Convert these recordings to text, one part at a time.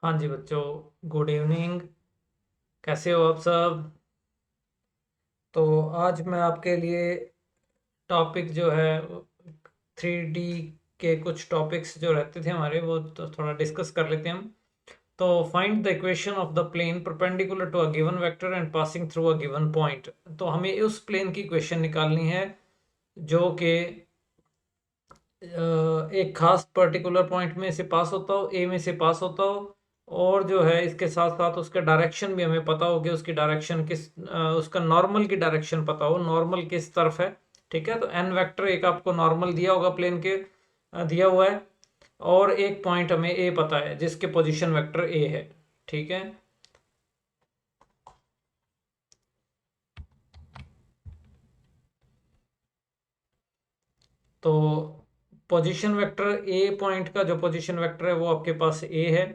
हाँ जी बच्चों, good evening. कैसे हो आप सब? तो आज मैं आपके लिए टॉपिक जो है 3D के कुछ टॉपिक्स जो रहते थे हमारे, वो तो थोड़ा डिस्कस कर लेते हैं हम। तो find the equation of the plane perpendicular to a given vector and passing through a given point. तो हमें उस प्लेन की इक्वेशन निकालनी है जो कि एक खास पर्टिकुलर पॉइंट में से पास होता हो, ए में से पास होता हो, और जो है इसके साथ साथ उसका डायरेक्शन भी हमें पता हो कि उसकी डायरेक्शन किस उसका नॉर्मल की डायरेक्शन पता हो, नॉर्मल किस तरफ है। ठीक है, तो एन वेक्टर एक आपको नॉर्मल दिया होगा प्लेन के, दिया हुआ है, और एक पॉइंट हमें ए पता है जिसके पोजीशन वेक्टर ए है। ठीक है, तो पोजीशन वेक्टर ए पॉइंट का जो पोजीशन वेक्टर है वो आपके पास ए है।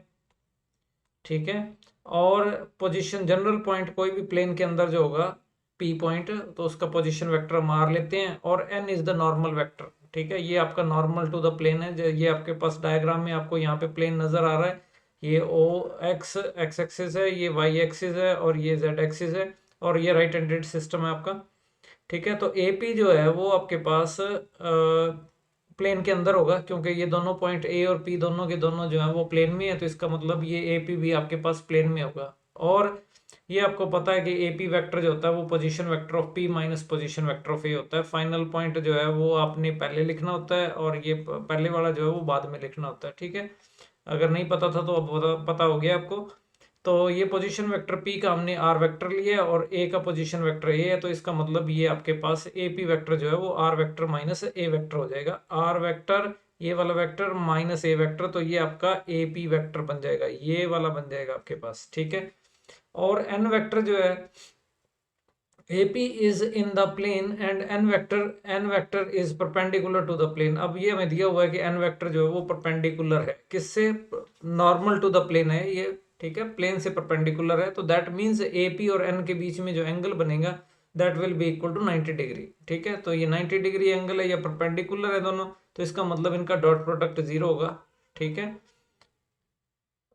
ठीक है, और पोजीशन जनरल पॉइंट कोई भी प्लेन के अंदर जो होगा पी पॉइंट, तो उसका पोजीशन वेक्टर मार लेते हैं, और N is the normal vector. ठीक है, ये आपका नॉर्मल टू द प्लेन है। ये आपके पास डायग्राम में आपको यहाँ पे प्लेन नजर आ रहा है। ये ओ एक्स एक्स एक्सिस है, ये वाई एक्सिस है, और ये जेड एक्सिस है, और ये राइट हैंडेड सिस्टम है आपका। ठीक है, तो ए पी जो है वो आपके पास प्लेन के अंदर होगा, क्योंकि ये दोनों पॉइंट ए और पी दोनों के दोनों जो है वो प्लेन में है, तो इसका मतलब ये ए पी भी आपके पास प्लेन में होगा। और ये आपको पता है कि ए पी वेक्टर जो होता है वो position vector of P minus position vector of A होता है। फाइनल पॉइंट जो है वो आपने पहले लिखना होता है, और ये पहले वाला जो है वो बाद में लिखना होता है। ठीक है, अगर नहीं पता था तो अब पता हो गया आपको। तो ये पोजीशन वेक्टर P का हमने R वेक्टर लिया है, और A का पोजीशन वेक्टर A है, तो इसका मतलब ये आपके पास AP वेक्टर जो है वो R vector minus A vector हो जाएगा। R वेक्टर, ये वाला वेक्टर माइनस A वेक्टर, तो ये आपका AP वेक्टर बन जाएगा, ये वाला बन जाएगा आपके पास। ठीक है, और N वेक्टर जो है, AP is in the plane and n vector is perpendicular to the plane। अब ये हमें दिया हुआ है कि n वेक्टर जो है वो परपेंडिकुलर है किससे? नॉर्मल टू द प्लेन है ये। ठीक है, प्लेन से परपेंडिकुलर है, तो दैट मीन्स AP और n के बीच में जो एंगल बनेगा that will be equal to 90 degree. ठीक है, तो ये 90 डिग्री एंगल है, या परपेंडिकुलर है दोनों, तो इसका मतलब इनका डॉट प्रोडक्ट जीरो होगा। ठीक है,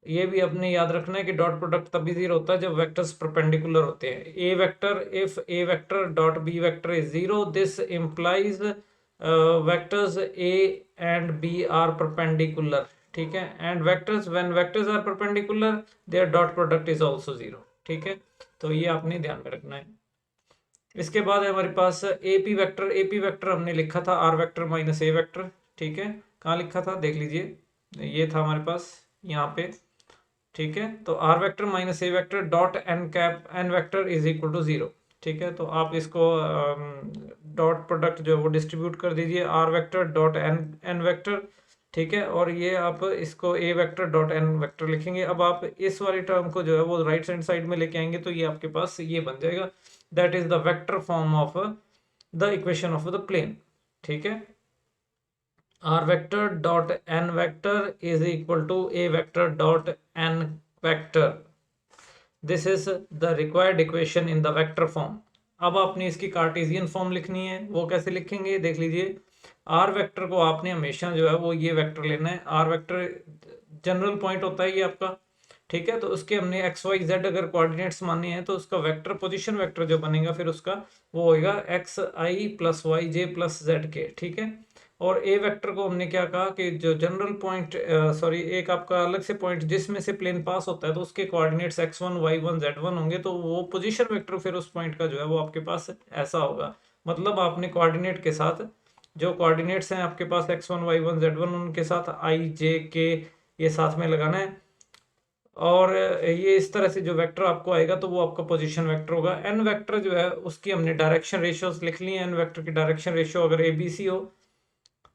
ये भी अपने याद रखना है कि डॉट प्रोडक्ट तभी जीरो होता है जब वेक्टर्स परपेंडिकुलर होते हैं। A vector, if A vector dot B vector is zero, this implies vectors A and B are perpendicular. ठीक है, and vectors when vectors are perpendicular their dot product is also zero. ठीक है, तो ये आपने ध्यान में रखना है। इसके बाद है हमारे पास एपी वेक्टर। एपी वेक्टर हमने लिखा था R vector minus A vector. ठीक है, कहाँ लिखा था देख लीजिए, ये था हमारे पास यहाँ पे। ठीक है, तो R vector minus A vector dot N cap N vector is equal to zero. ठीक है, तो आप इसको डॉट प्रोडक्ट जो है वो डिस्ट्रीब्यूट कर दीजिए, R vector dot N N vector. ठीक है, और ये आप इसको A vector dot N vector लिखेंगे। अब आप इस वाली टर्म को जो है वो राइट हैंड साइड में लेके आएंगे, तो ये आपके पास ये बन जाएगा, that is the vector form of the equation of the plane. ठीक है, r vector dot n vector is equal to a vector dot n vector। This is the required equation in the vector form. अब आपने इसकी Cartesian form लिखनी है, वो कैसे लिखेंगे देख लीजिए। आर वेक्टर को आपने हमेशा जो है वो ये वेक्टर लेना है। आर वेक्टर जनरल पॉइंट होता है ये आपका। ठीक है, तो उसके हमने एक्स वाई जेड अगर कोऑर्डिनेट्स माने हैं, तो उसका वेक्टर पोजीशन वेक्टर जो बनेगा फिर उसका वो होएगा एक्स आई प्लस वाई जे प्लस जेड के। ठीक है, और ए वेक्टर को हमने क्या कहा कि जो जनरल पॉइंट, सॉरी, एक आपका अलग से पॉइंट जिसमें से प्लेन पास होता है, तो उसके कोऑर्डिनेट्स x1 y1 z1 होंगे, तो वो पोजीशन वेक्टर फिर उस पॉइंट का जो है वो आपके पास ऐसा होगा। मतलब आपने कोऑर्डिनेट के साथ, जो कोऑर्डिनेट्स हैं आपके पास x1 y1 z1, उनके साथ i j k ये साथ में लगाना है, और ये इस तरह से जो वेक्टर आपको आएगा तो वो आपका पोजीशन वेक्टर होगा। एन वेक्टर जो है उसकी हमने डायरेक्शन रेशियोज लिख ली है। एन वेक्टर की डायरेक्शन रेशियो अगर ए बी सी हो,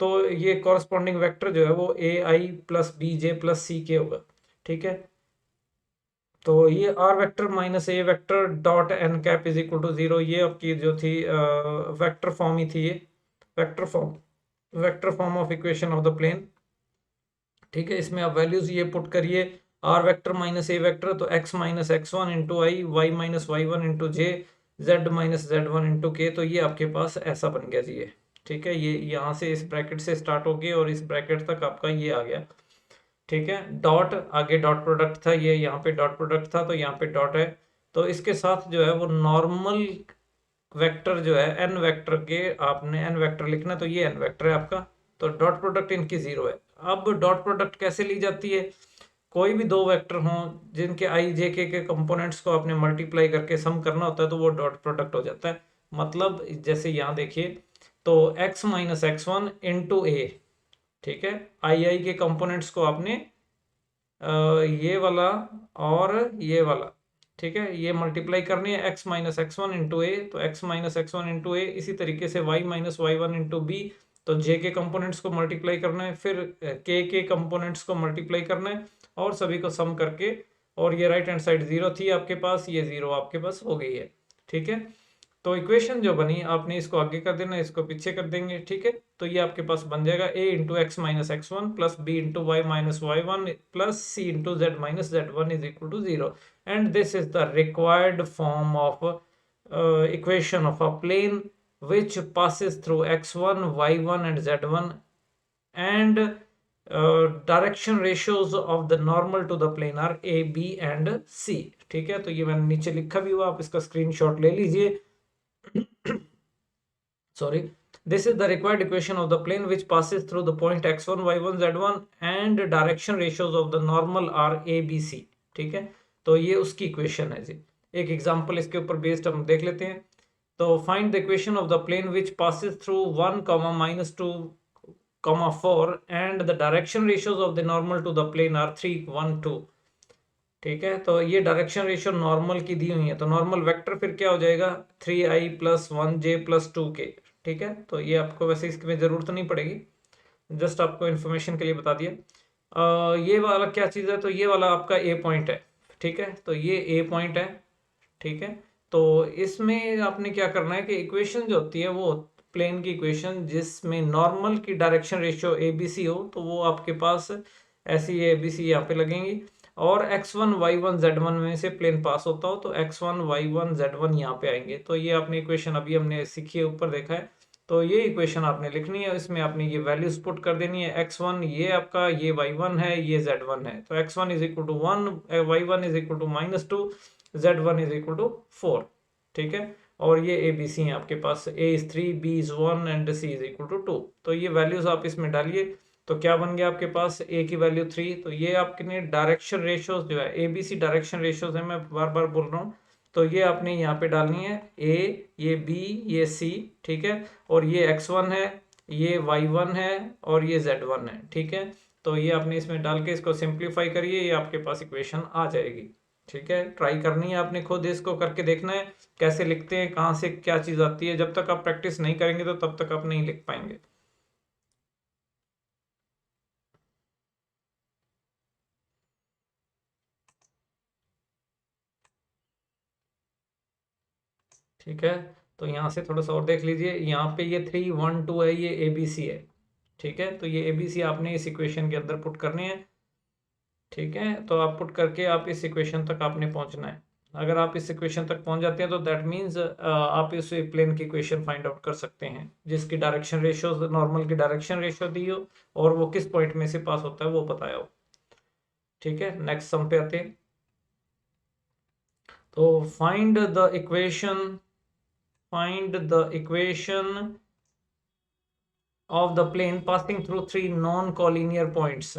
तो ये कॉरस्पॉन्डिंग वेक्टर जो है वो A I plus B J plus C K होगा। ठीक है, तो ये R vector minus A vector dot N cap is equal to zero, ये आपकी जो थी वेक्टर फॉर्म ही थी ये, vector form of equation of the plane. ठीक है, इसमें आप वैल्यूज ये पुट करिए, R vector minus A vector, तो X minus X one into I, Y minus Y one into J, Z minus Z one into K, तो ये आपके पास ऐसा बन गया जी ये। ठीक है, ये यहाँ से इस ब्रैकेट से स्टार्ट हो गया और इस ब्रैकेट तक आपका ये आ गया। ठीक है, डॉट आगे डॉट प्रोडक्ट था, ये यहाँ पे डॉट प्रोडक्ट था तो यहाँ पे डॉट है। तो इसके साथ जो है वो नॉर्मल वेक्टर जो है एन वेक्टर के, आपने एन वेक्टर लिखना, तो ये एन वेक्टर है आपका, तो डॉट प्रोडक्ट इनकी 0 है। अब डॉट प्रोडक्ट कैसे ली जाती है? कोई भी दो वेक्टर हों जिनके आई जे के कंपोनेंट्स को आपने मल्टीप्लाई करके सम करना होता है तो वो डॉट प्रोडक्ट हो जाता है। मतलब जैसे यहाँ देखिए, तो x minus X one into A, ठीक है, आई के कंपोनेंट्स को आपने ये वाला और ये वाला, ठीक है, ये मल्टीप्लाई करनी है, x minus X one into A, तो x minus X one into A, इसी तरीके से y minus Y one into B, तो j के कंपोनेंट्स को मल्टीप्लाई करना है, फिर k के कंपोनेंट्स को मल्टीप्लाई करना है और सभी को सम करके, और ये राइट हैंड साइड 0 थी आपके पास, ये 0 आपके पास हो गई है। ठीक है, तो इक्वेशन जो बनी आपने इसको आगे कर देना, इसको पीछे कर देंगे। ठीक है, तो ये आपके पास बन जाएगा a into X minus X one plus B into Y minus Y one plus C into Z minus Z one is equal to 0, and this is the required form of equation of a plane which passes through x1 y1 and z1 and direction ratios of the normal to the plane are A B and C. ठीक है, तो ये मैंने नीचे लिखा भी हुआ, आप इसका स्क्रीनशॉट ले लीजिए। sorry, this is the required equation of the plane which passes through the point x1 y1 z1 and direction ratios of the normal are a b c। ठीक है, तो ये उसकी इक्वेशन है जी। एक एग्जांपल इसके ऊपर बेस्ड हम देख लेते हैं। तो find the equation of the plane which passes through 1, -2, 4 and the direction ratios of the normal to the plane are 3, 1, 2। ठीक है, तो ये डायरेक्शन रेशियो नॉर्मल की दी हुई है, तो नॉर्मल वेक्टर फिर क्या हो जाएगा 3i plus 1j plus 2k। ठीक है, तो ये आपको वैसे इसमें जरूरत नहीं पड़ेगी, जस्ट आपको इन्फॉर्मेशन के लिए बता दिया। ये वाला क्या चीज़ है, तो ये वाला आपका ए पॉइंट है। ठीक है, तो ये ए पॉइंट है। ठीक है, तो इसमें आपने क्या करना है कि इक्वेशन जो होती है वो प्लेन की इक्वेशन जिसमें नॉर्मल की direction ratio A B C हो, तो वो आपके पास ऐसी ए बी सी यहाँ पे लगेंगी, और x1 y1 z1 में से प्लेन पास होता हो तो x1 y1 z1 यहाँ पे आएंगे। तो ये आपने इक्वेशन अभी हमने सीखी है, ऊपर देखा है, तो ये इक्वेशन आपने लिखनी है, इसमें आपने ये वैल्यूज पुट कर देनी है। x1 ये आपका, ये y1 है, ये z1 है, तो x1 is equal to 1, y1 is equal to -2, z1 is equal to 4। ठीक है, और ये ए बी सी है आपके पास, a is 3, b is 1 and c is equal to 2। तो ये वैल्यूज आप इसमें डालिए, तो क्या बन गया आपके पास, a की वैल्यू 3, तो ये आपके डायरेक्शन रेशियोज जो है A B C direction ratios है, मैं बार बार बोल रहा हूँ, तो ये आपने यहाँ पे डालनी है a, ये b, ये c। ठीक है, और ये x1 है, ये y1 है और ये z1 है। ठीक है, तो ये आपने इसमें डाल के इसको सिंप्लीफाई करिए, ये आपके पास इक्वेशन आ जाएगी। ठीक है, ट्राई करनी है आपने, खुद इसको करके देखना है कैसे लिखते हैं, कहाँ से क्या चीज़ आती है। जब तक आप प्रैक्टिस नहीं करेंगे तो तब तक आप नहीं लिख पाएंगे। ठीक है, तो यहाँ से थोड़ा सा और देख लीजिए, यहाँ पे ये 3, 1, 2 है, ये ए बी सी है। ठीक है, तो ये ए बी सी आपने इस इक्वेशन के अंदर पुट करनी है। ठीक है, तो आप पुट करके आप इस इक्वेशन तक आपने पहुंचना है। अगर आप इस इक्वेशन तक पहुंच जाते हैं तो दैट मीन्स आप इस प्लेन की इक्वेशन फाइंड आउट कर सकते हैं जिसकी डायरेक्शन रेशियो नॉर्मल की डायरेक्शन रेशियो दी हो और वो किस पॉइंट में से पास होता है वो बताया हो। ठीक है, नेक्स्ट सम पे आते हैं। तो find the equation of the plane passing through 3 non-collinear points।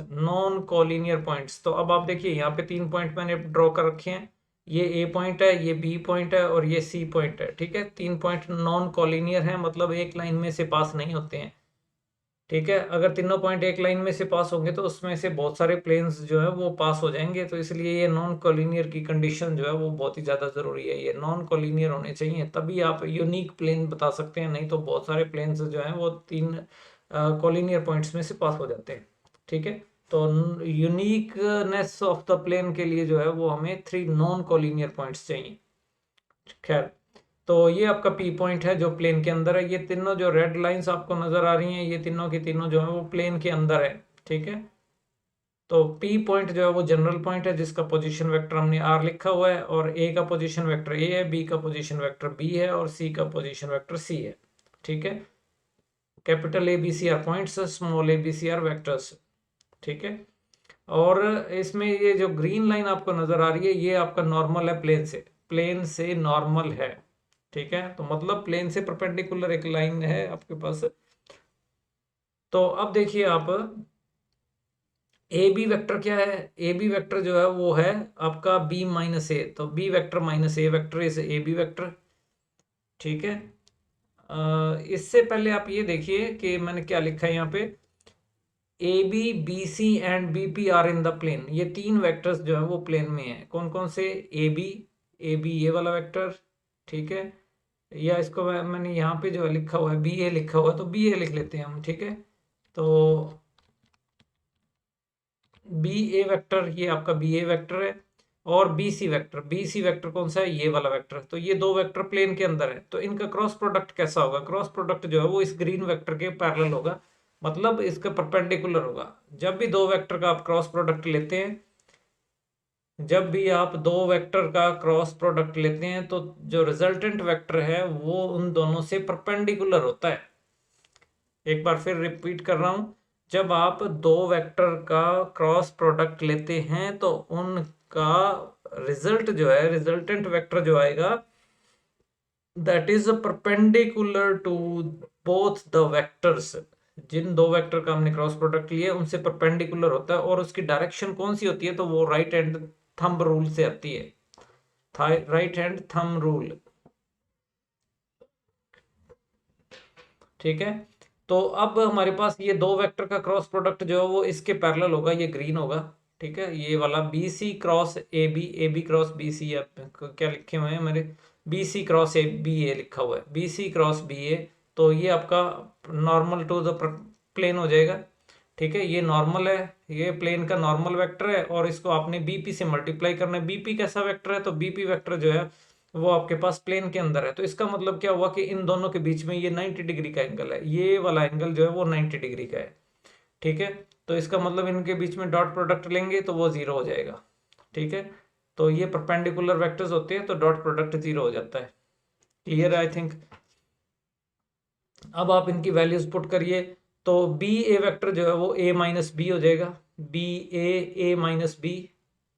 तो अब आप देखिए यहाँ पे 3 पॉइंट मैंने ड्रॉ कर रखे हैं, ये ए पॉइंट है, ये बी पॉइंट है और ये सी पॉइंट है। ठीक है, 3 पॉइंट नॉन कॉलिनियर है, मतलब एक लाइन में से पास नहीं होते हैं। ठीक है, अगर तीनों पॉइंट एक लाइन में से पास होंगे तो उसमें से बहुत सारे प्लेन्स जो है वो पास हो जाएंगे, तो इसलिए ये नॉन कॉलिनियर की कंडीशन जो है वो बहुत ही ज़्यादा ज़रूरी है। ये नॉन कॉलिनियर होने चाहिए, तभी आप यूनिक प्लेन बता सकते हैं, नहीं तो बहुत सारे प्लेन्स जो हैं वो 3 कॉलिनियर पॉइंट्स में से पास हो जाते हैं। ठीक है, तो यूनिकनेस ऑफ द प्लेन के लिए जो है वो हमें 3 नॉन कॉलिनियर पॉइंट्स चाहिए। खैर, तो ये आपका पी पॉइंट है जो प्लेन के अंदर है। ये तीनों जो रेड लाइंस आपको नजर आ रही हैं, ये तीनों की तीनों जो है वो प्लेन के अंदर है। ठीक है, तो पी पॉइंट जो है वो जनरल पॉइंट है जिसका पोजीशन वेक्टर हमने आर लिखा हुआ है, और ए का पोजीशन वेक्टर ए है, बी का पोजीशन वेक्टर बी है और सी का पोजीशन वेक्टर सी है। ठीक है, capital A B C are points, small A B C are vectors. ठीक है, और इसमें ये जो ग्रीन लाइन आपको नजर आ रही है ये आपका नॉर्मल है, प्लेन से नॉर्मल है, ठीक है। तो मतलब प्लेन से परपेंडिकुलर एक लाइन है आपके पास। तो अब देखिए आप, ए बी वेक्टर क्या है? ए बी वेक्टर जो है वो है आपका बी माइनस ए, तो B vector minus A vector is A B vector, ठीक है। इससे पहले आप ये देखिए कि मैंने क्या लिखा है यहाँ पे, A B B C and B P are in the plane. ये तीन वेक्टर्स जो है वो प्लेन में है। कौन कौन से? ए बी ये वाला वेक्टर, ठीक है। या इसको मैंने यहाँ पे जो है लिखा हुआ है बी ए लिखा हुआ है, तो बी ए लिख लेते हैं हम, ठीक है। तो बी ए वेक्टर ये आपका बी ए वेक्टर है, और बी सी वेक्टर कौन सा है? ये वाला वेक्टर। तो ये दो वेक्टर प्लेन के अंदर है, तो इनका क्रॉस प्रोडक्ट कैसा होगा? क्रॉस प्रोडक्ट जो है वो इस ग्रीन वेक्टर के पैरेलल होगा, मतलब इसका परपेंडिकुलर होगा। जब भी दो वेक्टर का आप क्रॉस प्रोडक्ट लेते हैं, जब भी आप दो वेक्टर का क्रॉस प्रोडक्ट लेते हैं तो जो रिजल्टेंट वेक्टर है वो उन दोनों से परपेंडिकुलर होता है। एक बार फिर रिपीट कर रहा हूं, जब आप दो वेक्टर का क्रॉस प्रोडक्ट लेते हैं तो उनका रिजल्ट जो है, रिजल्टेंट वेक्टर जो आएगा, that is perpendicular to both the vectors. जिन दो वेक्टर का हमने क्रॉस प्रोडक्ट लिया उनसे परपेंडिकुलर होता है, और उसकी डायरेक्शन कौन सी होती है? तो वो राइट हैंड थंब रूल से आती है, राइट हैंड थंब रूल, ठीक है। तो अब हमारे पास ये दो वेक्टर का क्रॉस प्रोडक्ट जो है वो इसके पैरेलल होगा, ये ग्रीन होगा, ठीक है। ये वाला B C cross A B cross B C, क्या लिखे हुए हैं मेरे, B C cross A B A लिखा हुआ है, B C cross B A. तो ये आपका नॉर्मल टू द प्लेन हो जाएगा, ठीक है। ये नॉर्मल है, ये प्लेन का नॉर्मल वेक्टर है, और इसको आपने बीपी से मल्टीप्लाई करना है। बीपी कैसा वेक्टर है? तो बीपी वेक्टर जो है वो आपके पास प्लेन के अंदर है। तो इसका मतलब क्या हुआ कि इन दोनों के बीच में ये 90 डिग्री का एंगल है, ये वाला एंगल जो है वो 90 डिग्री का है, ठीक है। तो इसका मतलब इनके बीच में डॉट प्रोडक्ट लेंगे तो वो जीरो हो जाएगा, ठीक है। तो ये परपेंडिकुलर वेक्टर्स होते हैं तो डॉट प्रोडक्ट जीरो हो जाता है। क्लियर है आई थिंक। अब आप इनकी वैल्यूज पुट करिए, तो बी ए वेक्टर जो है वो ए माइनस बी हो जाएगा, बी ए माइनस बी,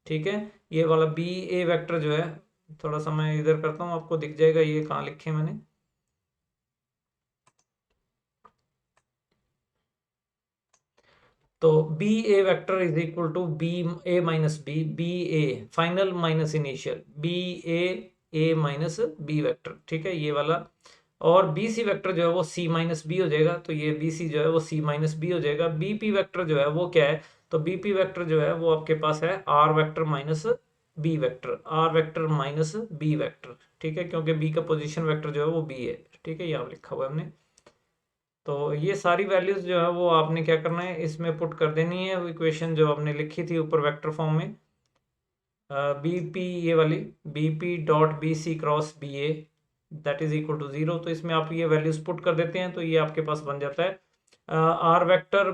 ठीक है। ये वाला बी ए वेक्टर जो है, थोड़ा सा मैं इधर करता हूँ आपको दिख जाएगा ये कहाँ लिखे मैंने। तो B A vector is equal to B A minus B, B A final minus initial, B A minus B vector, ठीक है, ये वाला। और बी सी वेक्टर जो है वो सी माइनस बी हो जाएगा, तो ये बी सी जो है वो सी माइनस बी हो जाएगा। बी पी वेक्टर जो है वो क्या है? तो बी पी वेक्टर जो है वो आपके पास है R vector minus B vector, R vector minus B vector, ठीक है, क्योंकि बी का पोजीशन वेक्टर जो है वो बी है, ठीक है, यहाँ लिखा हुआ है हमने। तो ये सारी वैल्यूज जो है वो आपने क्या करना है, इसमें पुट कर देनी है, इक्वेशन जो आपने लिखी थी ऊपर वेक्टर फॉर्म में, बी पी ये वाली, B P dot B C cross B A that is equal to 0। तो इसमें आप ये वैल्यूज पुट कर देते हैं तो ये आपके पास बन जाता है R vector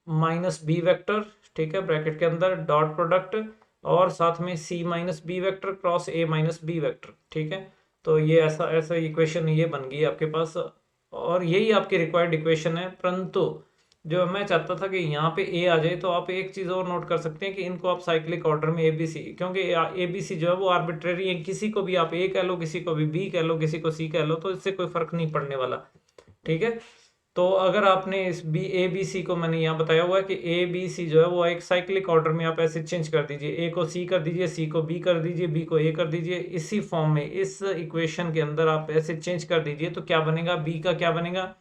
minus B vector, ठीक है, ब्रैकेट के अंदर डॉट प्रोडक्ट, और साथ में C minus B vector cross A minus B vector, ठीक है। तो ये ऐसा ऐसा इक्वेशन ये बन गई आपके पास, और यही आपकी रिक्वायर्ड इक्वेशन है। परंतु जो मैं चाहता था कि यहाँ पे ए आ जाए, तो आप एक चीज़ और नोट कर सकते हैं कि इनको आप साइक्लिक ऑर्डर में ए बी सी, क्योंकि ए बी सी जो है वो आर्बिट्रेरी है, किसी को भी आप ए कह लो, किसी को भी बी कह लो, किसी को सी कह लो, तो इससे कोई फर्क नहीं पड़ने वाला, ठीक है। तो अगर आपने इस बी ए बी सी को, मैंने यहाँ बताया हुआ है कि ए बी सी जो है वो एक साइक्लिक ऑर्डर में आप ऐसे चेंज कर दीजिए, ए को सी कर दीजिए, सी को बी कर दीजिए, बी को ए कर दीजिए, इसी फॉर्म में इस इक्वेशन के अंदर आप ऐसे चेंज कर दीजिए, तो क्या बनेगा? बी का क्या बनेगा?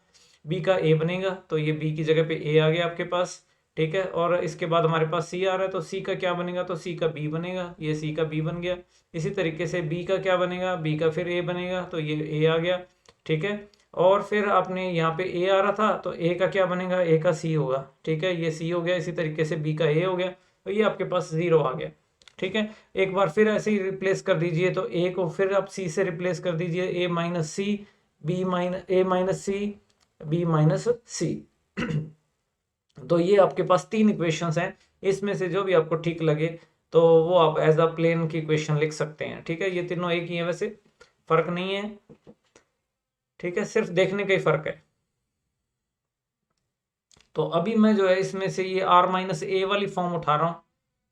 बी का ए बनेगा, तो ये बी की जगह पे ए आ गया आपके पास, ठीक है। और इसके बाद हमारे पास सी आ रहा है, तो सी का क्या बनेगा? तो सी का बी बनेगा, ये सी का बी बन गया। इसी तरीके से बी का क्या बनेगा? बी का फिर ए बनेगा, तो ये ए आ गया, ठीक है। और फिर आपने यहाँ पे ए आ रहा था, तो ए का क्या बनेगा? ए का सी होगा, ठीक है, ये सी हो गया। इसी तरीके से बी का ए हो गया, तो ये आपके पास 0 आ गया, ठीक है। एक बार फिर ऐसे ही रिप्लेस कर दीजिए, तो ए को फिर आप सी से रिप्लेस कर दीजिए, ए माइनस सी, बी माइनस ए माइनस सी, बी माइनस सी। तो ये आपके पास तीन इक्वेशंस हैं, इसमें से जो भी आपको ठीक लगे तो वो आप एज अ प्लेन की इक्वेशन लिख सकते हैं, ठीक है। ये तीनों एक ही है, वैसे फर्क नहीं है, ठीक है, सिर्फ देखने का ही फर्क है। तो अभी मैं जो है इसमें से ये आर माइनस ए वाली फॉर्म उठा रहा हूँ,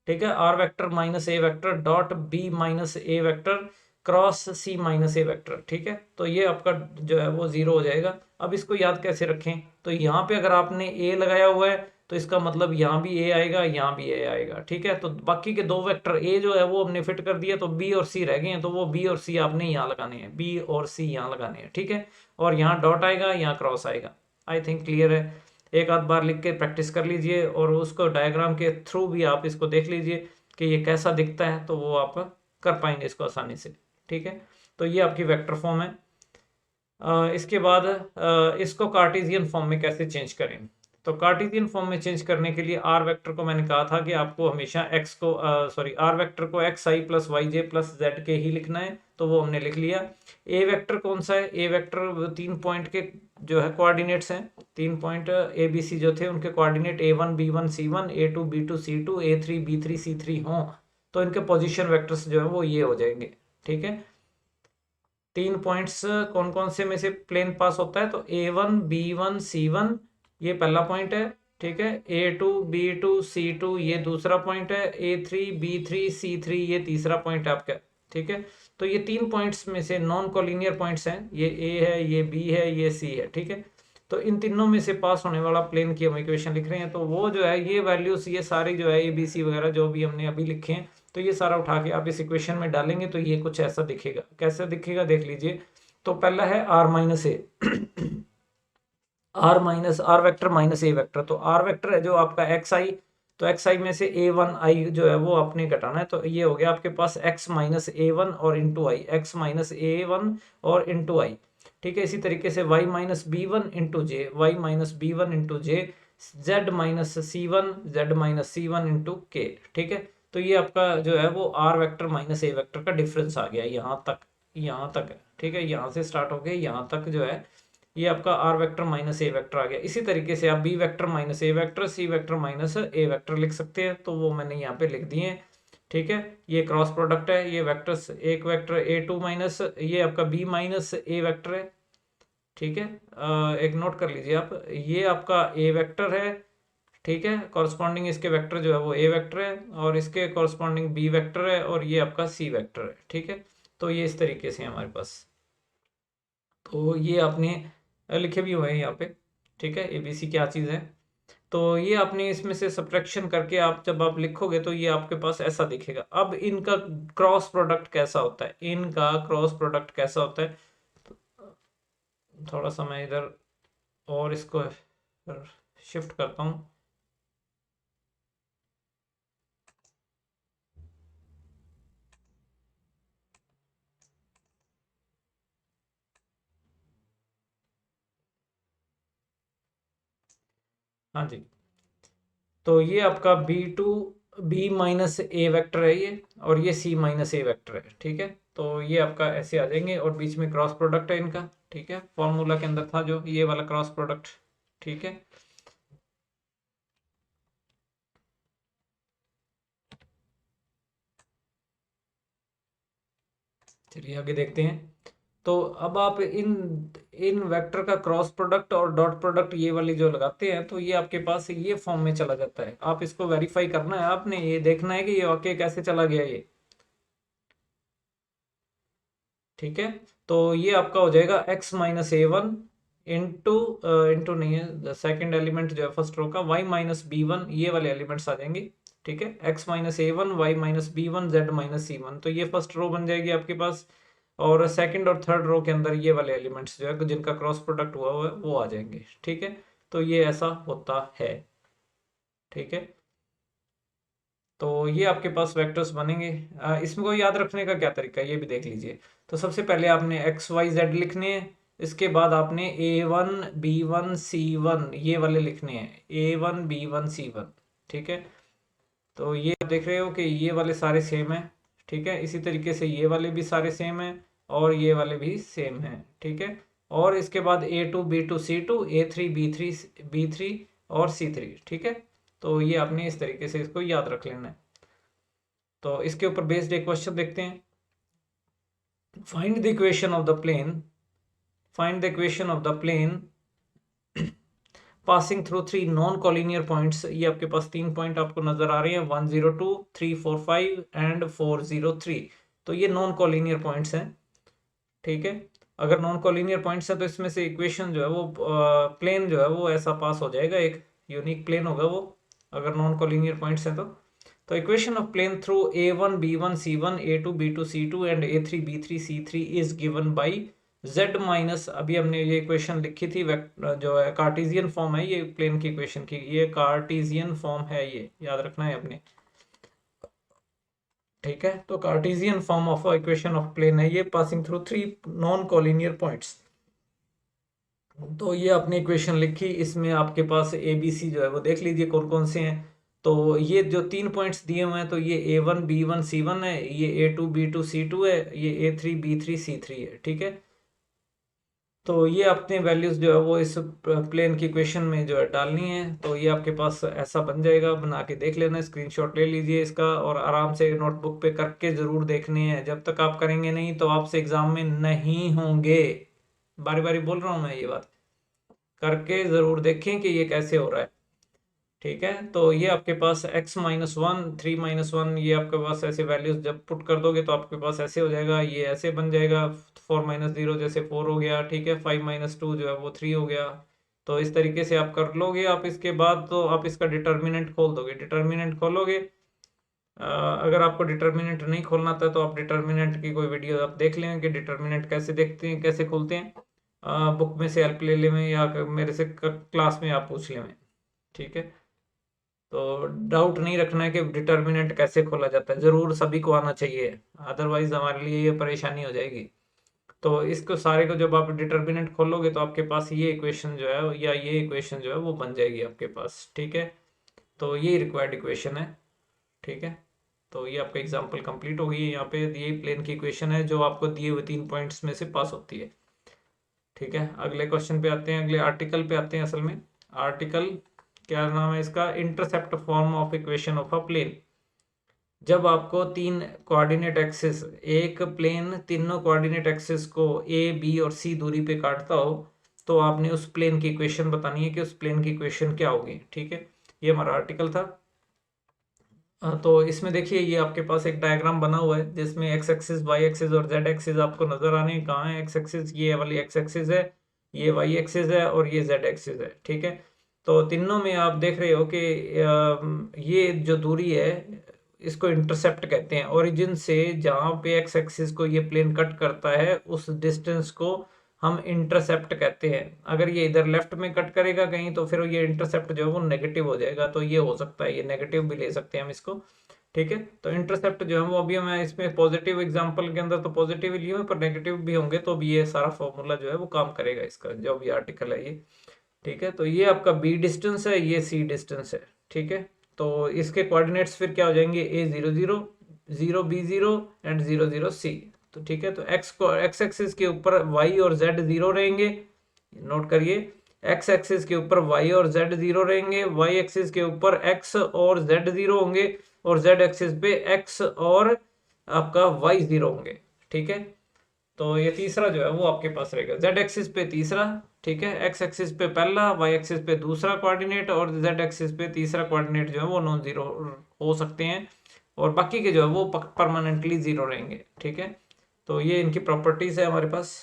ठीक है, R vector minus A vector dot B minus A vector cross C minus A vector. ठीक है, तो ये आपका जो है वो 0 हो जाएगा। अब इसको याद कैसे रखें, तो यहाँ पे अगर आपने ए लगाया हुआ है तो इसका मतलब यहाँ भी ए आएगा, यहाँ भी ए आएगा। ठीक है, तो बाकी के दो वेक्टर ए जो है वो हमने फिट कर दिया, तो बी और सी रह गए हैं, तो वो बी और सी आपने यहाँ लगाने हैं, बी और सी यहाँ लगाने हैं। ठीक है, और यहाँ डॉट आएगा, यहाँ क्रॉस आएगा। आई थिंक क्लियर है। एक आध बार लिख के प्रैक्टिस कर लीजिए और उसको डायग्राम के थ्रू भी आप इसको देख लीजिए कि ये कैसा दिखता है, तो वो आप कर पाएंगे इसको आसानी से। ठीक है, तो ये आपकी वेक्टर फॉर्म है। इसके बाद इसको कार्टेशियन फॉर्म में कैसे चेंज करें, तो कार्टेशियन फॉर्म में चेंज करने के लिए आर वेक्टर को मैंने कहा था कि आपको हमेशा एक्स को आर वेक्टर को एक्स आई प्लस वाई जे प्लस जेड के ही लिखना है, तो वो हमने लिख लिया। ए वेक्टर कौन सा है, ए वेक्टर 3 पॉइंट के जो है कोऑर्डिनेट्स हैं, 3 पॉइंट ए बी सी जो थे उनके coordinate A1 B1 C1 A2 B2 C2 A3 B3 C3 हों, तो इनके पोजीशन वेक्टर्स जो है वो ये हो जाएंगे। ठीक है, 3 पॉइंट्स कौन कौन से में से प्लेन पास होता है, तो A1 B1 C1 ये पहला पॉइंट है। ठीक है, A2 B2 C2 ये दूसरा पॉइंट है, A3 B3 C3 ये तीसरा पॉइंट है आपका। ठीक है, तो ये 3 पॉइंट्स में से नॉन कोलिनियर पॉइंट्स हैं, ये A है, ये B है, ये C है। ठीक है, तो इन तीनों में से पास होने वाला प्लेन की हम इक्वेशन लिख रहे हैं, तो वो जो है ये वैल्यूज ये सारी जो है ABC वगैरह जो भी हमने अभी लिखे हैं, तो ये सारा उठा के आप इस इक्वेशन में डालेंगे तो ये कुछ ऐसा दिखेगा। कैसा दिखेगा देख लीजिए। तो पहला है R minus A R vector minus A vector, तो आर वेक्टर है जो आपका एक्स आई, तो एक्स आई में से A1 आई जो है वो आपने घटाना है, तो ये हो गया आपके पास x माइनस A1 और इंटू आई, एक्स माइनस A1 और इंटू आई। ठीक है, इसी तरीके से y minus B1 into J, Y minus B1 into J, Z minus C1 Z minus C1 into K. ठीक है, तो ये आपका जो है वो R vector minus A vector का डिफरेंस आ गया यहाँ तक है। ठीक है, यहाँ से स्टार्ट हो गया यहाँ तक जो है ये आपका R vector minus A vector आ गया। इसी तरीके से आप B vector minus A vector, C vector minus A vector लिख सकते हैं, तो वो मैंने यहाँ पे लिख दिए हैं। ठीक है, ये क्रॉस प्रोडक्ट है, ये वेक्टर्स एक वेक्टर A2 माइनस ये आपका बी माइनस ए वेक्टर है। ठीक है, एक नोट कर लीजिए आप, ये आपका ए वेक्टर है। ठीक है, कॉरस्पॉन्डिंग इसके वेक्टर जो है वो ए वेक्टर है, और इसके कॉरस्पॉन्डिंग बी वेक्टर है, और ये आपका सी वेक्टर है। ठीक है, तो ये इस तरीके से है हमारे पास, तो ये आपने लिखे भी हुए हैं यहाँ पे। ठीक है, ABC क्या चीज़ है, तो ये आपने इसमें से सब्ट्रैक्शन करके आप जब आप लिखोगे तो ये आपके पास ऐसा दिखेगा। अब इनका क्रॉस प्रोडक्ट कैसा होता है, इनका क्रॉस प्रोडक्ट कैसा होता है, थोड़ा सा मैं इधर और इसको शिफ्ट करता हूँ। हाँ जी, तो ये आपका बी माइनस ए वेक्टर है ये, और ये सी माइनस ए वेक्टर है। ठीक है, तो ये आपका ऐसे आ जाएंगे, और बीच में क्रॉस प्रोडक्ट है इनका। ठीक है, फॉर्मूला के अंदर था जो ये वाला क्रॉस प्रोडक्ट। ठीक है, चलिए आगे देखते हैं। तो अब आप इन इन वेक्टर का क्रॉस प्रोडक्ट और डॉट प्रोडक्ट ये वाली जो लगाते हैं, तो ये आपके पास ये फॉर्म में चला जाता है। आप इसको वेरीफाई करना है, आपने ये देखना है कि ये वाकई कैसे चला गया ये। ठीक है, तो ये आपका हो जाएगा x minus A1 into into नहीं है, सेकेंड एलिमेंट जो है फर्स्ट रो का y माइनस B1, ये वाले एलिमेंट्स आ जाएंगे। ठीक है, x minus A1 y minus B1 z minus C1, तो ये फर्स्ट रो बन जाएगी आपके पास, और सेकंड और थर्ड रो के अंदर ये वाले एलिमेंट्स जो है जिनका क्रॉस प्रोडक्ट हुआ हुआ है वो आ जाएंगे। ठीक है, तो ये ऐसा होता है। ठीक है, तो ये आपके पास वेक्टर्स बनेंगे। इसमें को याद रखने का क्या तरीका है ये भी देख लीजिए। तो सबसे पहले आपने एक्स वाई जेड लिखने हैं, इसके बाद आपने A1 B1 C1 ये वाले लिखने हैं, A1 B1 C1। ठीक है, तो ये आप देख रहे हो कि ये वाले सारे सेम है। ठीक है, इसी तरीके से ये वाले भी सारे सेम है, और ये वाले भी सेम है। ठीक है, और इसके बाद A2 B2 C2 A3 B3 और C3। ठीक है, तो ये आपने इस तरीके से इसको याद रख लेना है। तो इसके ऊपर बेस्ड एक क्वेश्चन देखते हैं। Find the equation of the plane, find the equation of the plane passing through 3 non collinear points, ये आपके पास 3 पॉइंट आपको नजर आ रहे हैं 102, 345 एंड 403। तो ये नॉन कॉलिनियर पॉइंट्स हैं, ठीक है। अगर नॉन कॉलिनियर पॉइंट्स है तो इसमें से इक्वेशन जो है वो प्लेन जो है वो ऐसा पास हो जाएगा, एक यूनिक प्लेन होगा वो, अगर नॉन कॉलिनियर पॉइंट्स हैं तो equation of plane through a1 b1 c1 a2 b2 c2 and a3 b3 c3 is given by z minus, अभी हमने ये इक्वेशन लिखी थी, जो है कार्टेशियन फॉर्म है ये प्लेन की इक्वेशन की, ये कार्टेशियन फॉर्म है, ये याद रखना है अपने, ठीक है। तो Cartesian form of equation of plane है ये, passing through 3 non collinear points. तो ये आपने इक्वेशन लिखी, इसमें आपके पास ए बी सी जो है वो देख लीजिए कौन कौन से हैं। तो ये जो 3 पॉइंट्स दिए हुए हैं, तो ये a1 b1 c1 है, ये a2 b2 c2 है, ये a3 b3 c3 है, ठीक है। तो ये अपने वैल्यूज जो है वो इस प्लेन की इक्वेशन में जो है डालनी है। तो ये आपके पास ऐसा बन जाएगा, बना के देख लेना, स्क्रीनशॉट ले लीजिए इसका और आराम से नोटबुक पे करके जरूर देखने हैं। जब तक आप करेंगे नहीं तो आपसे एग्जाम में नहीं होंगे, बारी बारी बोल रहा हूँ मैं ये बात, करके जरूर देखें कि ये कैसे हो रहा है, ठीक है। तो ये आपके पास x minus one 3 minus one, ये आपके पास ऐसे वैल्यूज जब पुट कर दोगे तो आपके पास ऐसे हो जाएगा, ये ऐसे बन जाएगा 4 माइनस 0 जैसे 4 हो गया, ठीक है। 5 माइनस 2 जो है वो 3 हो गया। तो इस तरीके से आप कर लोगे, आप इसके बाद तो आप इसका डिटर्मिनेंट खोल दोगे, डिटर्मिनेंट खोलोगे। अगर आपको डिटर्मिनेंट नहीं खोलना था तो आप डिटर्मिनेंट की कोई वीडियो आप देख लें कि डिटर्मिनेंट कैसे देखते हैं, कैसे खोलते हैं, बुक में से हेल्प ले ले में या मेरे से क्लास में आप पूछ लें, ठीक है। तो डाउट नहीं रखना है कि डिटर्मिनेंट कैसे खोला जाता है, जरूर सभी को आना चाहिए, अदरवाइज हमारे लिए ये परेशानी हो जाएगी। तो इसको सारे को जब आप डिटर्मिनेंट खोलोगे तो आपके पास ये इक्वेशन जो है या ये इक्वेशन जो है वो बन जाएगी आपके पास, ठीक है। तो ये रिक्वायर्ड इक्वेशन है, ठीक है। तो ये आपका एग्जाम्पल कंप्लीट हो गई है, यहाँ पे ये प्लेन की इक्वेशन है जो आपको दिए हुए 3 पॉइंट्स में से पास होती है, ठीक है। अगले क्वेश्चन पे आते हैं, अगले आर्टिकल पे आते हैं। असल में आर्टिकल क्या नाम है इसका, intercept form of equation of a plane. जब आपको 3 कोऑर्डिनेट एक्सिस, एक प्लेन तीनों कोऑर्डिनेट एक्सिस को ए बी और सी दूरी पे काटता हो, तो आपने उस प्लेन की इक्वेशन बतानी है कि उस प्लेन की इक्वेशन क्या होगी, ठीक है। ये हमारा आर्टिकल था। तो इसमें देखिए ये आपके पास एक डायग्राम बना हुआ है जिसमें एक्स एक्सिस, वाई एक्सिस और जेड एक्सिस आपको नजर आने हैं। कहाँ है एक्स एक्सिस, ये वाली एक्स एक्सिस है, ये वाई एक्सिस है और ये जेड एक्सिस है, ठीक है। तो तीनों में आप देख रहे हो कि ये जो दूरी है इसको इंटरसेप्ट कहते हैं। ओरिजिन से जहाँ पे एक्स एक्सिस को ये प्लेन कट करता है उस डिस्टेंस को हम इंटरसेप्ट कहते हैं। अगर ये इधर लेफ्ट में कट करेगा कहीं तो फिर ये इंटरसेप्ट जो है वो नेगेटिव हो जाएगा, तो ये हो सकता है, ये नेगेटिव भी ले सकते हैं हम इसको, ठीक है। तो इंटरसेप्ट जो है वो अभी मैं इसमें पॉजिटिव एग्जांपल के अंदर तो पॉजिटिव लिए हुए पर नेगेटिव भी होंगे, तो भी ये सारा फॉर्मूला जो है वो काम करेगा इसका, जो भी आर्टिकल है ये, ठीक है। तो ये आपका बी डिस्टेंस है, ये सी डिस्टेंस है, ठीक है। तो इसके कोऑर्डिनेट्स फिर क्या हो जाएंगे, a00 0b0 एंड 00c। तो ठीक है, तो एक्स को एक्स एक्सिस के ऊपर वाई और जेड 0 रहेंगे, नोट करिए। एक्स एक्सिस के ऊपर वाई और जेड 0 रहेंगे, वाई एक्सिस के ऊपर एक्स और जेड 0 होंगे और जेड एक्सिस पे एक्स और आपका वाई 0 होंगे, ठीक है। तो ये तीसरा जो है वो आपके पास रहेगा, जेड एक्सिस पे तीसरा, ठीक है। एक्स एक्सिस पे पहला, वाई एक्सिस पे दूसरा कोऑर्डिनेट और जेड एक्सिस पे तीसरा कोऑर्डिनेट जो है वो नॉन जीरो हो सकते हैं और बाकी के जो है वो परमानेंटली जीरो रहेंगे, ठीक है। तो ये इनकी प्रॉपर्टीज है हमारे पास।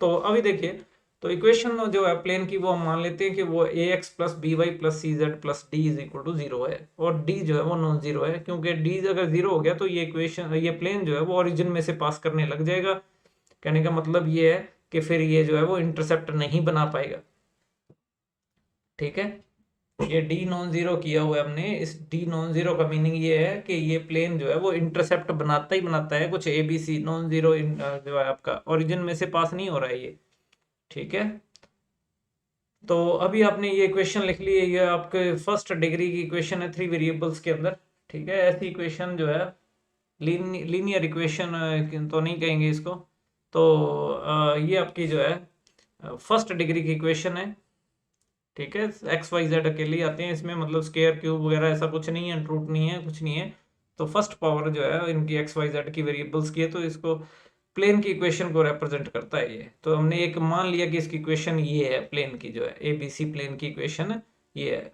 तो अभी देखिए, तो इक्वेशन जो है प्लेन की वो हम मान लेते हैं कि वो A X plus B Y plus C Z plus D is equal to 0 है और डी जो है वो नॉन जीरो है, क्योंकि डी अगर 0 हो गया तो ये इक्वेशन, ये प्लेन जो है वो ओरिजिन में से पास करने लग जाएगा। कहने का मतलब ये है कि फिर ये जो है वो इंटरसेप्ट नहीं बना पाएगा, ठीक है। ये डी नॉन जीरो किया हुआ है हमने, इस डी नॉन जीरो का मीनिंग ये है कि ये प्लेन जो है वो इंटरसेप्ट बनाता ही बनाता है, कुछ A B C non zero जो है आपका ओरिजिन में से पास नहीं हो रहा है ये, ठीक है। तो अभी आपने ये इक्वेशन लिख ली है, ये आपके फर्स्ट डिग्री की इक्वेशन है 3 वेरिएबल्स के अंदर, ठीक है। ऐसी इक्वेशन जो है लीनियर इक्वेशन तो नहीं कहेंगे इसको, तो ये आपकी जो है फर्स्ट डिग्री की इक्वेशन है, ठीक है। एक्स वाई जेड अकेले आते हैं इसमें, मतलब स्क्वायर क्यूब वगैरह ऐसा कुछ नहीं है, रूट नहीं है, कुछ नहीं है। तो फर्स्ट पावर जो है इनकी एक्स वाई जेड की वेरिएबल्स की है, तो इसको प्लेन की इक्वेशन को रिप्रेजेंट करता है ये। तो हमने एक मान लिया कि इसकी इक्वेशन ये है, प्लेन की जो है ABC प्लेन की इक्वेशन ये है,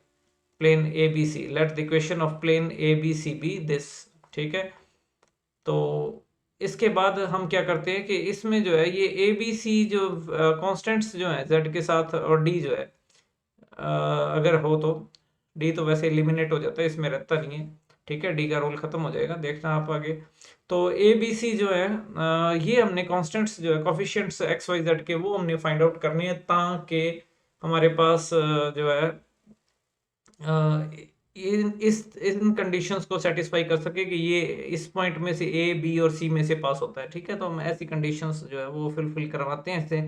plane ABC, let the equation of plane ABC be this, ठीक है। तो इसके बाद हम क्या करते हैं कि इसमें जो है ये ABC जो कांस्टेंट्स जो है Z के साथ और D जो है अगर हो तो D तो वैसे एलिमिनेट हो जाता है, इसमें रहता नहीं है, ठीक है, D का रोल खत्म हो जाएगा, देखना आप आगे। तो ABC जो है ये हमने कांस्टेंट्स जो है कोफिशिएंट्स XYZ के वो हमने फाइंड आउट करनी है, ताकि हमारे पास जो है इन कंडीशंस को सेटिस्फाई कर सके कि ये इस पॉइंट में से A B और C में से पास होता है, ठीक है। तो हम ऐसी कंडीशंस जो है वो फुलफिल करवाते हैं इससे।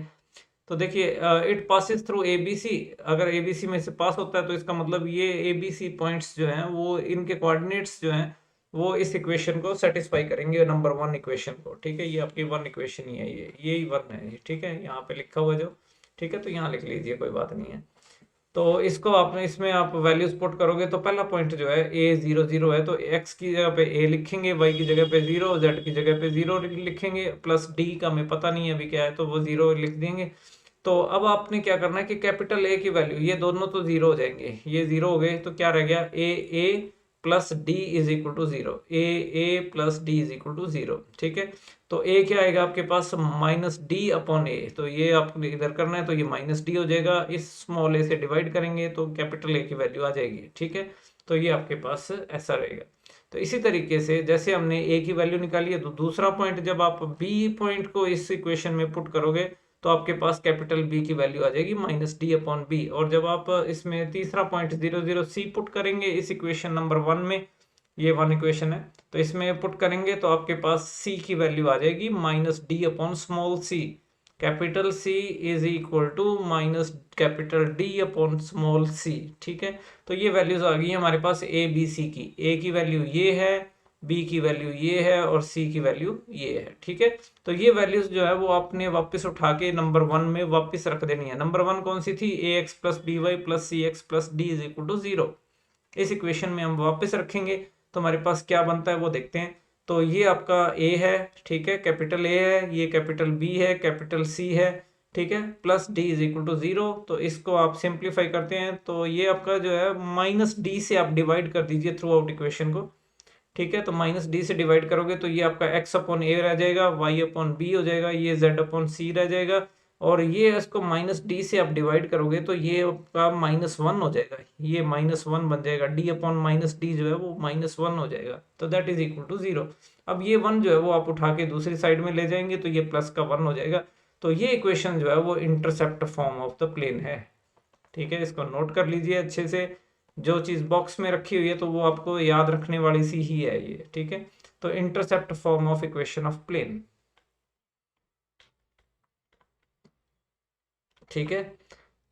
तो देखिए इट पासिस थ्रू ABC, अगर ABC में से पास होता है तो इसका मतलब ये ABC पॉइंट्स जो हैं वो इनके कोऑर्डिनेट्स जो हैं वो इस इक्वेशन को सेटिस्फाई करेंगे, नंबर 1 इक्वेशन को, ठीक है। ये आपकी 1 इक्वेशन ही है, ये ही 1 है, ठीक है, यहाँ पे लिखा हुआ जो, ठीक है। तो यहाँ लिख लीजिए, कोई बात नहीं है। तो इसको आपने इसमें आप वैल्यूज पुट करोगे तो पहला पॉइंट जो है A00 है, तो x की जगह पे A लिखेंगे, y की जगह पे 0, z की जगह पे 0 लिखेंगे, प्लस d का हमें पता नहीं है अभी क्या है, तो वो 0 लिख देंगे। तो अब आपने क्या करना है कि कैपिटल A की वैल्यू, ये दोनों तो 0 हो जाएंगे, ये 0 हो गए, तो क्या रह गया, A plus D is equal to 0, A plus D is equal to 0, ठीक है। तो ए क्या आएगा आपके पास, माइनस डी अपॉन ए, तो ये आपको इधर करना है, तो ये माइनस डी हो जाएगा, इस स्मॉल ए से डिवाइड करेंगे तो कैपिटल ए की वैल्यू आ जाएगी, ठीक है। तो ये आपके पास ऐसा रहेगा। तो इसी तरीके से जैसे हमने ए की वैल्यू निकाली है, तो दूसरा पॉइंट जब आप बी पॉइंट को इस इक्वेशन में पुट करोगे तो आपके पास कैपिटल बी की वैल्यू आ जाएगी माइनस डी अपॉन बी। और जब आप इसमें तीसरा पॉइंट 00 सी पुट करेंगे इस इक्वेशन नंबर 1 में, ये 1 इक्वेशन है, तो इसमें पुट करेंगे तो आपके पास c की वैल्यू आ जाएगी minus D upon small c, capital C is equal to minus capital D upon small c, ठीक है। तो ये वैल्यूज आ गई हमारे पास A B C की, A की वैल्यू ये है, B की वैल्यू ये है और C की वैल्यू ये है, ठीक है। तो ये वैल्यूज जो है वो आपने वापस उठा के नंबर 1 में वापस रख देनी है। नंबर 1 कौन सी थी, ax plus by plus cx plus d is equal to 0, इस इक्वेशन में हम वापस रखेंगे तो हमारे पास क्या बनता है वो देखते हैं। तो ये आपका A है, ठीक है, कैपिटल A है, ये कैपिटल B है, कैपिटल C है, ठीक है, plus D is equal to 0। तो इसको आप सिंप्लीफाई करते हैं तो ये आपका जो है माइनस D से आप डिवाइड कर दीजिए थ्रू आउट इक्वेशन को, ठीक है। तो माइनस D से डिवाइड करोगे तो ये आपका x अपॉन A रह जाएगा, y अपॉन B हो जाएगा, ये z अपॉन C रह जाएगा, और ये इसको माइनस डी से आप डिवाइड करोगे तो ये आपका -1 हो जाएगा, ये -1 बन जाएगा, d अपॉन माइनस डी जो है वो -1 हो जाएगा, तो दैट इज इक्वल टू 0। अब ये 1 जो है वो आप उठा के दूसरी साइड में ले जाएंगे तो ये प्लस का 1 हो जाएगा। तो ये इक्वेशन जो है वो intercept form of the plane है, ठीक है। इसको नोट कर लीजिए अच्छे से, जो चीज बॉक्स में रखी हुई है तो वो आपको याद रखने वाली सी ही है ये, ठीक है। तो intercept form of equation of plane, ठीक है।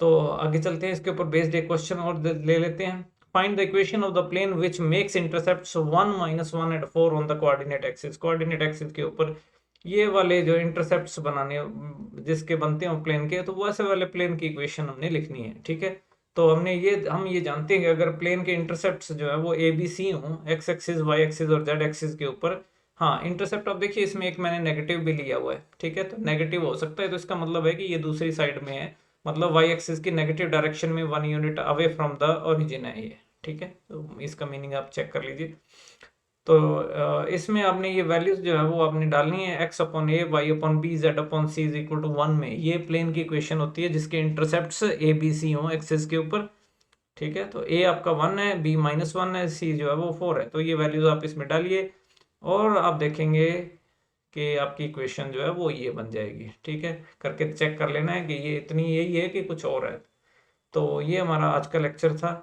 तो आगे चलते हैं, इसके ऊपर बेस्ड एक क्वेश्चन और ले लेते हैं। Find the equation of the plane which makes intercepts 1 -1 and 4 on the coordinate axis. Coordinate axis के ऊपर ये वाले जो इंटरसेप्ट्स बनाने जिसके बनते हैं प्लेन के, तो वैसे वाले प्लेन की इक्वेशन हमने लिखनी है, ठीक है। तो हम ये जानते हैं कि अगर प्लेन के इंटरसेप्ट्स जो है वो ABC हो, x एक्सिस, y एक्सिस और z एक्सिस के ऊपर, हाँ इंटरसेप्ट अब देखिए इसमें एक मैंने नेगेटिव भी लिया हुआ है, ठीक है। तो नेगेटिव हो सकता है, तो इसका मतलब है कि ये दूसरी साइड में है, मतलब y एक्सिस की नेगेटिव डायरेक्शन में 1 unit away from the origin है ये, ठीक है। तो इसका मीनिंग आप चेक कर लीजिए। तो इसमें आपने ये वैल्यूज जो है वो आपने डालनी है, x upon a, y upon b, z upon c is equal to 1 में। ये प्लेन की इक्वेशन होती है जिसके इंटरसेप्ट्स a b c हो एक्सिस के ऊपर, ठीक है। तो a आपका 1 है, b -1 है, c जो है वो 4 है। तो ये वैल्यूज आप इसमें डालिए और आप देखेंगे कि आपकी इक्वेशन जो है वो ये बन जाएगी, ठीक है। करके चेक कर लेना है कि ये इतनी यही है कि कुछ और है। तो ये हमारा आज का लेक्चर था,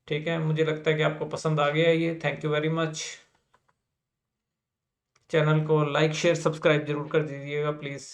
ठीक है। मुझे लगता है कि आपको पसंद आ गया ये। Thank you very much. Channel को लाइक शेयर सब्सक्राइब जरूर कर दीजिएगा प्लीज़।